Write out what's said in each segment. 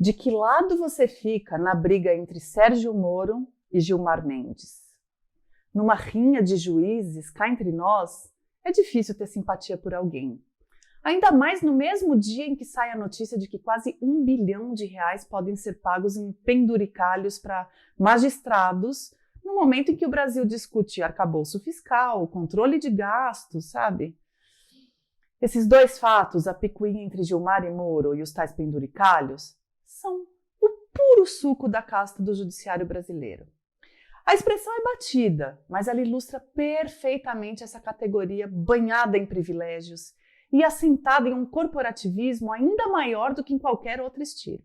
De que lado você fica na briga entre Sérgio Moro e Gilmar Mendes? Numa rinha de juízes, cá entre nós, é difícil ter simpatia por alguém. Ainda mais no mesmo dia em que sai a notícia de que quase R$ 1 bilhão podem ser pagos em penduricalhos para magistrados, no momento em que o Brasil discute arcabouço fiscal, controle de gastos, sabe? Esses dois fatos, a picuinha entre Gilmar e Moro e os tais penduricalhos, são o puro suco da casta do judiciário brasileiro. A expressão é batida, mas ela ilustra perfeitamente essa categoria banhada em privilégios e assentada em um corporativismo ainda maior do que em qualquer outra estirpe.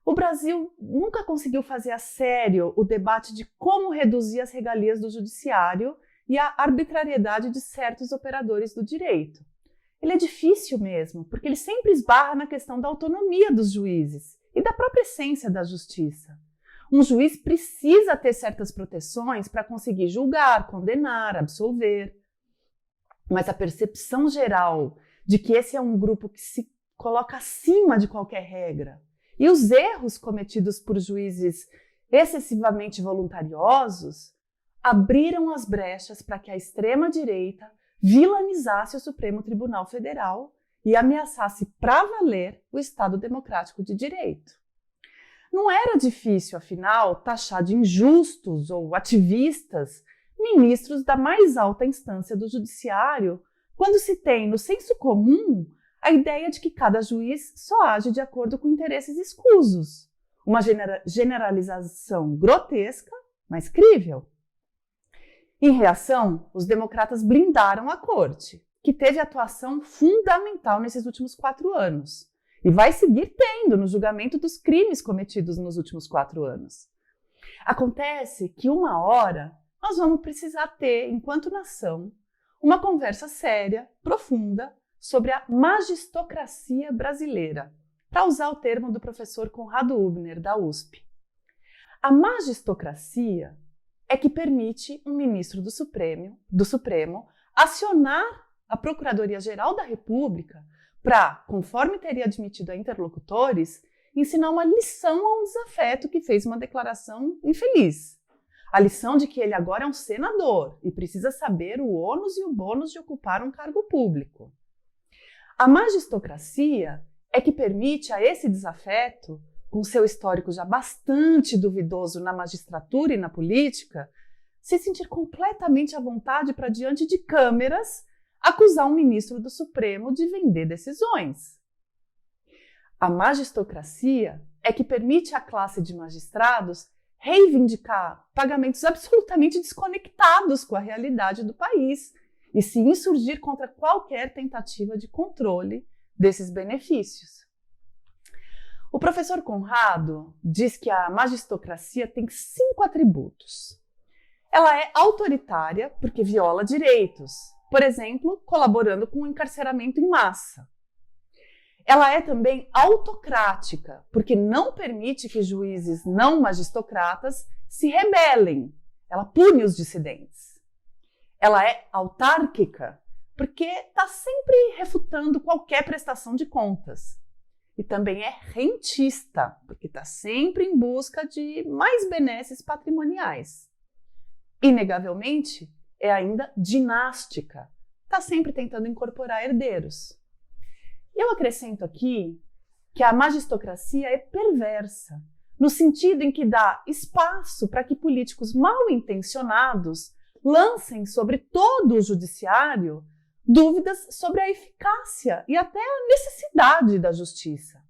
O Brasil nunca conseguiu fazer a sério o debate de como reduzir as regalias do judiciário e a arbitrariedade de certos operadores do direito. Ele é difícil mesmo, porque ele sempre esbarra na questão da autonomia dos juízes e da própria essência da justiça. Um juiz precisa ter certas proteções para conseguir julgar, condenar, absolver. Mas a percepção geral de que esse é um grupo que se coloca acima de qualquer regra e os erros cometidos por juízes excessivamente voluntariosos abriram as brechas para que a extrema-direita vilanizasse o Supremo Tribunal Federal e ameaçasse para valer o Estado Democrático de Direito. Não era difícil, afinal, taxar de injustos ou ativistas ministros da mais alta instância do judiciário, quando se tem no senso comum a ideia de que cada juiz só age de acordo com interesses escusos. Uma generalização grotesca, mas crível. Em reação, os democratas blindaram a corte, que teve atuação fundamental nesses últimos 4 anos e vai seguir tendo no julgamento dos crimes cometidos nos últimos 4 anos. Acontece que uma hora nós vamos precisar ter, enquanto nação, uma conversa séria, profunda, sobre a magistocracia brasileira, para usar o termo do professor Conrado Hübner, da USP. A magistocracia é que permite um ministro do Supremo acionar a Procuradoria-Geral da República para, conforme teria admitido a interlocutores, ensinar uma lição a um desafeto que fez uma declaração infeliz. A lição de que ele agora é um senador e precisa saber o ônus e o bônus de ocupar um cargo público. A magistocracia é que permite a esse desafeto, com seu histórico já bastante duvidoso na magistratura e na política, se sentir completamente à vontade para, diante de câmeras, acusar um ministro do Supremo de vender decisões. A magistocracia é que permite à classe de magistrados reivindicar pagamentos absolutamente desconectados com a realidade do país e se insurgir contra qualquer tentativa de controle desses benefícios. O professor Conrado diz que a magistocracia tem 5 atributos. Ela é autoritária porque viola direitos, por exemplo, colaborando com o encarceramento em massa. Ela é também autocrática, porque não permite que juízes não magistocratas se rebelem. Ela pune os dissidentes. Ela é autárquica, porque está sempre refutando qualquer prestação de contas. E também é rentista, porque está sempre em busca de mais benesses patrimoniais. Inegavelmente, é ainda dinástica, está sempre tentando incorporar herdeiros. Eu acrescento aqui que a magistocracia é perversa, no sentido em que dá espaço para que políticos mal intencionados lancem sobre todo o judiciário dúvidas sobre a eficácia e até a necessidade da justiça.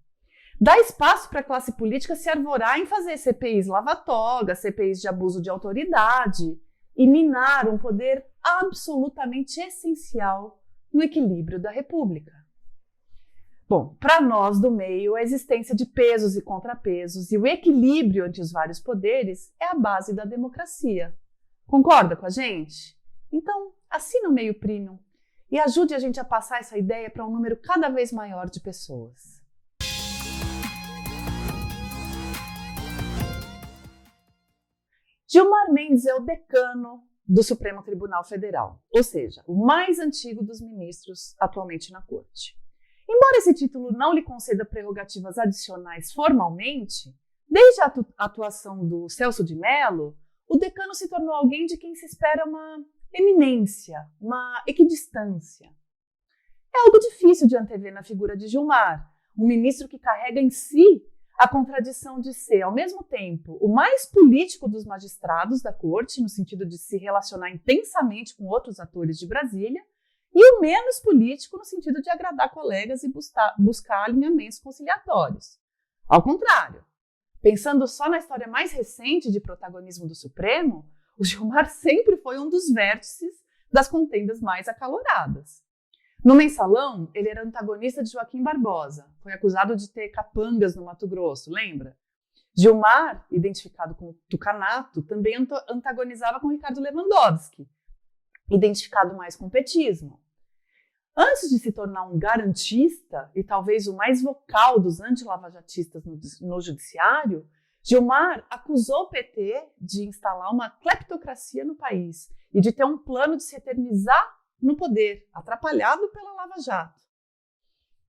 Dá espaço para a classe política se arvorar em fazer CPIs lava-toga, CPIs de abuso de autoridade e minar um poder absolutamente essencial no equilíbrio da República. Bom, para nós do meio, a existência de pesos e contrapesos e o equilíbrio entre os vários poderes é a base da democracia. Concorda com a gente? Então, assina o Meio Premium e ajude a gente a passar essa ideia para um número cada vez maior de pessoas. Gilmar Mendes é o decano do Supremo Tribunal Federal, ou seja, o mais antigo dos ministros atualmente na corte. Embora esse título não lhe conceda prerrogativas adicionais formalmente, desde a atuação do Celso de Mello, o decano se tornou alguém de quem se espera uma eminência, uma equidistância. É algo difícil de antever na figura de Gilmar, um ministro que carrega em si a contradição de ser, ao mesmo tempo, o mais político dos magistrados da corte, no sentido de se relacionar intensamente com outros atores de Brasília, e o menos político no sentido de agradar colegas e buscar alinhamentos conciliatórios. Ao contrário, pensando só na história mais recente de protagonismo do Supremo, o Gilmar sempre foi um dos vértices das contendas mais acaloradas. No Mensalão, ele era antagonista de Joaquim Barbosa, foi acusado de ter capangas no Mato Grosso, lembra? Gilmar, identificado com o tucanato, também antagonizava com Ricardo Lewandowski, identificado mais com o petismo. Antes de se tornar um garantista e talvez o mais vocal dos anti-lavajatistas no judiciário, Gilmar acusou o PT de instalar uma cleptocracia no país e de ter um plano de se eternizar no poder, atrapalhado pela Lava Jato.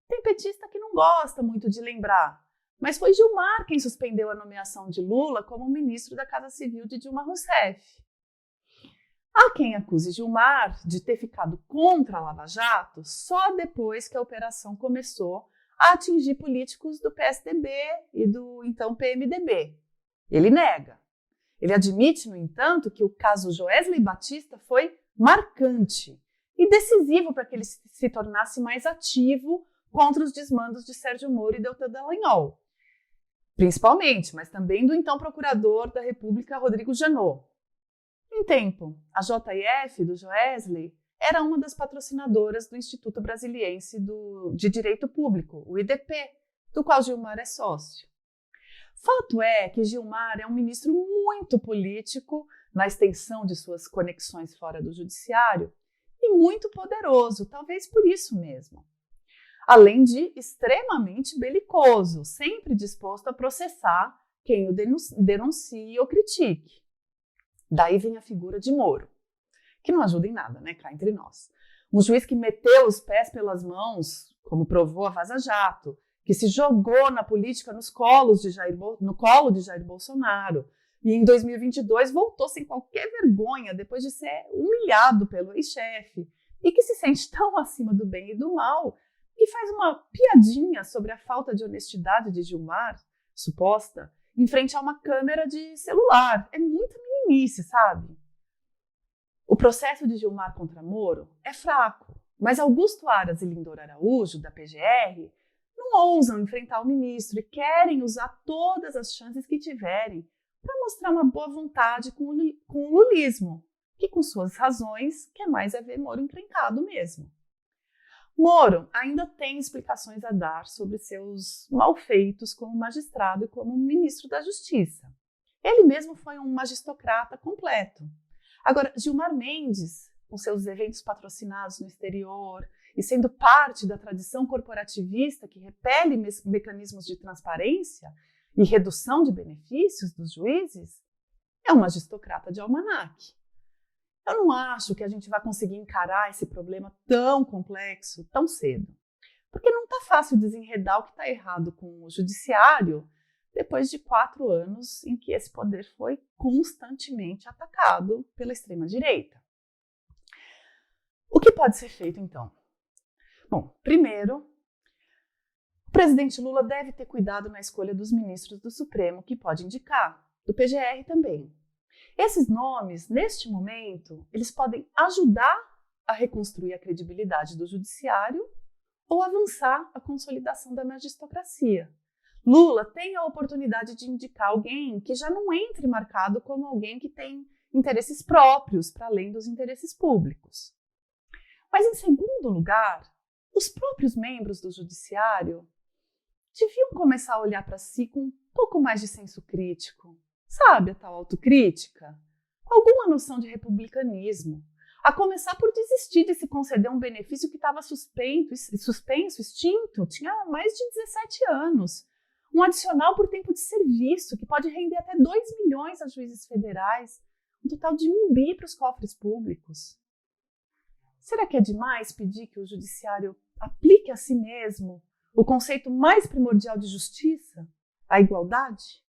Tem petista que não gosta muito de lembrar, mas foi Gilmar quem suspendeu a nomeação de Lula como ministro da Casa Civil de Dilma Rousseff. Há quem acuse Gilmar de ter ficado contra a Lava Jato só depois que a operação começou a atingir políticos do PSDB e do então PMDB. Ele nega. Ele admite, no entanto, que o caso Joesley Batista foi marcante e decisivo para que ele se tornasse mais ativo contra os desmandos de Sérgio Moro e Deltan Dallagnol, principalmente, mas também do então procurador da República, Rodrigo Janot. Em tempo, a JF do Joesley era uma das patrocinadoras do Instituto Brasiliense de Direito Público, o IDP, do qual Gilmar é sócio. Fato é que Gilmar é um ministro muito político na extensão de suas conexões fora do judiciário e muito poderoso, talvez por isso mesmo. Além de extremamente belicoso, sempre disposto a processar quem o denuncie ou critique. Daí vem a figura de Moro, que não ajuda em nada, né, cá entre nós. Um juiz que meteu os pés pelas mãos, como provou a Vaza Jato, que se jogou na política no colo de Jair Bolsonaro, e em 2022 voltou sem qualquer vergonha depois de ser humilhado pelo ex-chefe, e que se sente tão acima do bem e do mal que faz uma piadinha sobre a falta de honestidade de Gilmar, suposta, em frente a uma câmera de celular. É muita meninice, sabe? O processo de Gilmar contra Moro é fraco, mas Augusto Aras e Lindor Araújo, da PGR, não ousam enfrentar o ministro e querem usar todas as chances que tiverem para mostrar uma boa vontade com o lulismo, que com suas razões quer mais é ver Moro encrencado mesmo. Moro ainda tem explicações a dar sobre seus malfeitos como magistrado e como ministro da Justiça. Ele mesmo foi um magistocrata completo. Agora, Gilmar Mendes, com seus eventos patrocinados no exterior e sendo parte da tradição corporativista que repele mecanismos de transparência e redução de benefícios dos juízes, é um magistocrata de almanaque. Eu não acho que a gente vai conseguir encarar esse problema tão complexo tão cedo, porque não está fácil desenredar o que está errado com o judiciário depois de 4 anos em que esse poder foi constantemente atacado pela extrema-direita. O que pode ser feito, então? Bom, primeiro, o presidente Lula deve ter cuidado na escolha dos ministros do Supremo que pode indicar, do PGR também. Esses nomes, neste momento, eles podem ajudar a reconstruir a credibilidade do judiciário ou avançar a consolidação da magistocracia. Lula tem a oportunidade de indicar alguém que já não entre marcado como alguém que tem interesses próprios para além dos interesses públicos. Mas, em segundo lugar, os próprios membros do judiciário deviam começar a olhar para si com um pouco mais de senso crítico. Sabe, a tal autocrítica? Alguma noção de republicanismo. A começar por desistir de se conceder um benefício que estava suspenso, extinto, tinha mais de 17 anos. Um adicional por tempo de serviço, que pode render até 2 milhões a juízes federais, um total de 1 bi para os cofres públicos. Será que é demais pedir que o judiciário aplique a si mesmo o conceito mais primordial de justiça, a igualdade?